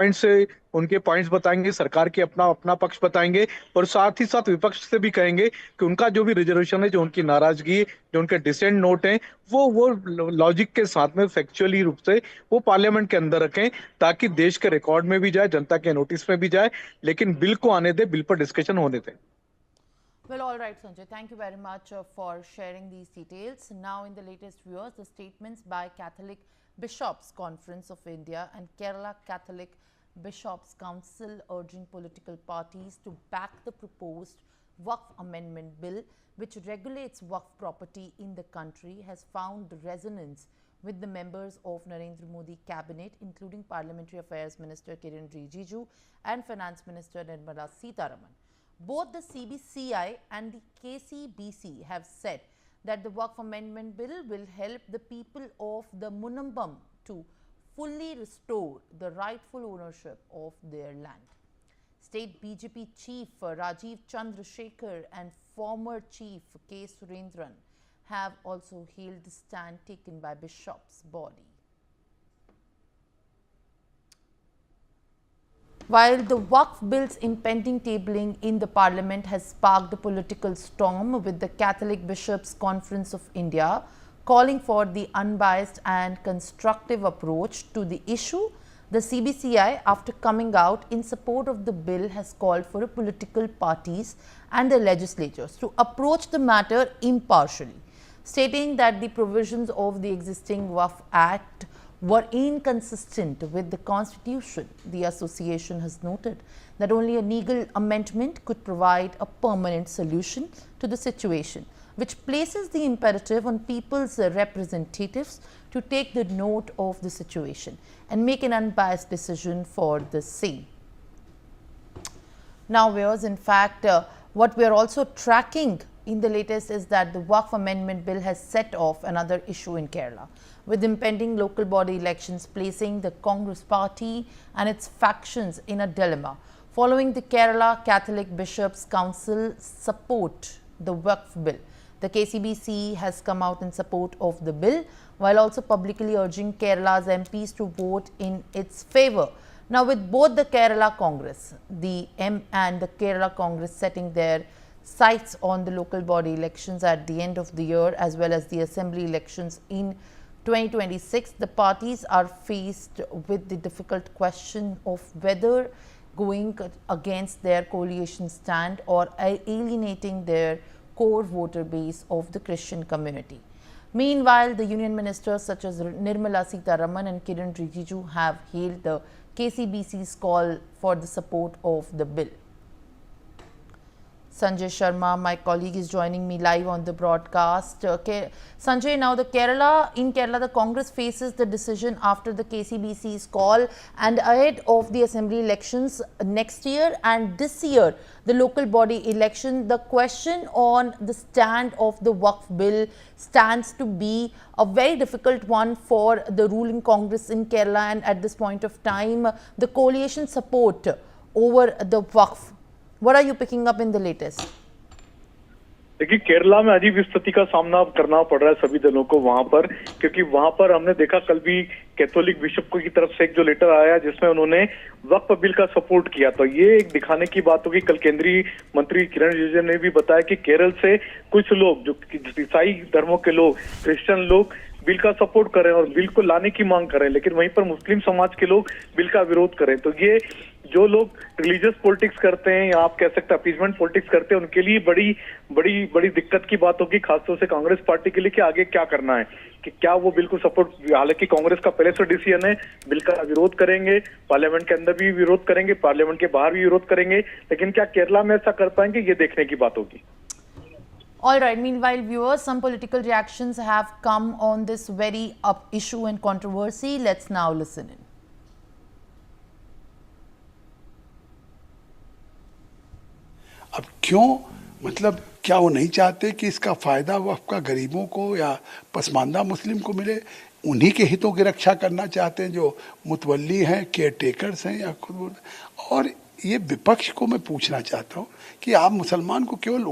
Point से उनके points बताएंगे, सरकार के अपना अपना पक्ष बताएंगे, और साथ ही साथ विपक्ष से भी कहेंगे कि उनका जो भी रिजर्वेशन है, जो उनकी नाराजगी, जो उनके डिसेंट नोट हैं, वो लॉजिक के साथ में फैक्चुअली रूप से वो पार्लियामेंट के अंदर रखें, ताकि देश के रिकॉर्ड में भी जाए, जनता के नोटिस में भी जाए, लेकिन बिल को आने दे, बिल पर डिस्कशन होने दे। Well, all right, Sanjay. Thank you very much for sharing these details. Now, in the latest viewers, the statements by Catholic Bishops Conference of India and Kerala Catholic Bishops Council urging political parties to back the proposed Waqf Amendment Bill, which regulates Waqf property in the country, has found resonance with the members of Narendra Modi cabinet, including Parliamentary Affairs Minister Kiran Rijiju and Finance Minister Nirmala Sitharaman. Both the CBCI and the KCBC have said that the Waqf Amendment Bill will help the people of the Munambam to fully restore the rightful ownership of their land. State BJP Chief Rajiv Chandrasekhar and former Chief K. Surendran have also hailed the stand taken by Bishop's body. While the Waqf Bill's impending tabling in the Parliament has sparked a political storm, with the Catholic Bishops Conference of India calling for the unbiased and constructive approach to the issue, the CBCI, after coming out in support of the bill, has called for political parties and the legislatures to approach the matter impartially, stating that the provisions of the existing Waqf Act were inconsistent with the Constitution. The association has noted that only a legal amendment could provide a permanent solution to the situation, which places the imperative on people's representatives to take the note of the situation and make an unbiased decision for the same. Now, viewers, in fact, what we are also tracking in the latest is that the Waqf Amendment Bill has set off another issue in Kerala, with impending local body elections placing the Congress party and its factions in a dilemma. Following the Kerala Catholic Bishops Council support the Waqf Bill, the KCBC has come out in support of the bill, while also publicly urging Kerala's MPs to vote in its favour. Now, with both the Kerala Congress, the M and the Kerala Congress setting their sights on the local body elections at the end of the year, as well as the assembly elections in 2026, the parties are faced with the difficult question of whether going against their coalition stand or alienating their core voter base of the Christian community. Meanwhile, the union ministers such as Nirmala Sitharaman and Kiran Rijiju have hailed the KCBC's call for the support of the bill. Sanjay Sharma, my colleague, is joining me live on the broadcast. Sanjay, now in Kerala, the Congress faces the decision after the KCBC's call and ahead of the assembly elections next year and this year, the local body election. The question on the stand of the Waqf Bill stands to be a very difficult one for the ruling Congress in Kerala, and at this point of time, the coalition support over the Waqf. What are you picking up in the latest? देखिए, केरला में अजीब स्थिति का सामना करना पड़ रहा है सभी दलों को वहां पर, क्योंकि वहां पर हमने देखा कल भी कैथोलिक बिशप की तरफ से एक जो लेटर आया जिसमें उन्होंने वक्फ बिल का सपोर्ट किया। तो ये एक दिखाने की बात होगी। कल केंद्रीय मंत्री किरण रिजिजू ने भी बताया कि केरल से कुछ लोग, जो ईसाई धर्मों के लोग, क्रिश्चियन लोग बिल का सपोर्ट कर रहे हैं और बिल को लाने की मांग कर रहे हैं, लेकिन वहीं पर मुस्लिम समाज के लोग बिल का विरोध कर रहे हैं। तो ये जो लोग रिलीजियस पॉलिटिक्स करते हैं, या आप कह सकते हैं अपीजमेंट पॉलिटिक्स करते हैं, उनके लिए बड़ी बड़ी बड़ी दिक्कत की बात होगी, खासतौर से कांग्रेस पार्टी के लिए, कि आगे क्या करना है, कि क्या वो बिल को सपोर्ट, हालांकि कांग्रेस का पहले से डिसीजन है, बिल का विरोध करेंगे, पार्लियामेंट के अंदर भी विरोध करेंगे, पार्लियामेंट के बाहर भी विरोध करेंगे, लेकिन क्या केरला में ऐसा कर पाएंगे, ये देखने की बात होगी। All right. Meanwhile, viewers, some political reactions have come on this very issue and controversy. Let's now listen in. अब क्यों, मतलब क्या वो नहीं चाहते कि इसका फायदा वक्फ का गरीबों को या पसमानदा मुस्लिम को मिले? उन्हीं के हितों की रक्षा करना चाहते हैं जो मुतवल्ली हैं, केयर टेकर्स हैं या खुद। और ये विपक्ष को मैं पूछना चाहता हूँ कि आप मुसलमान को केवल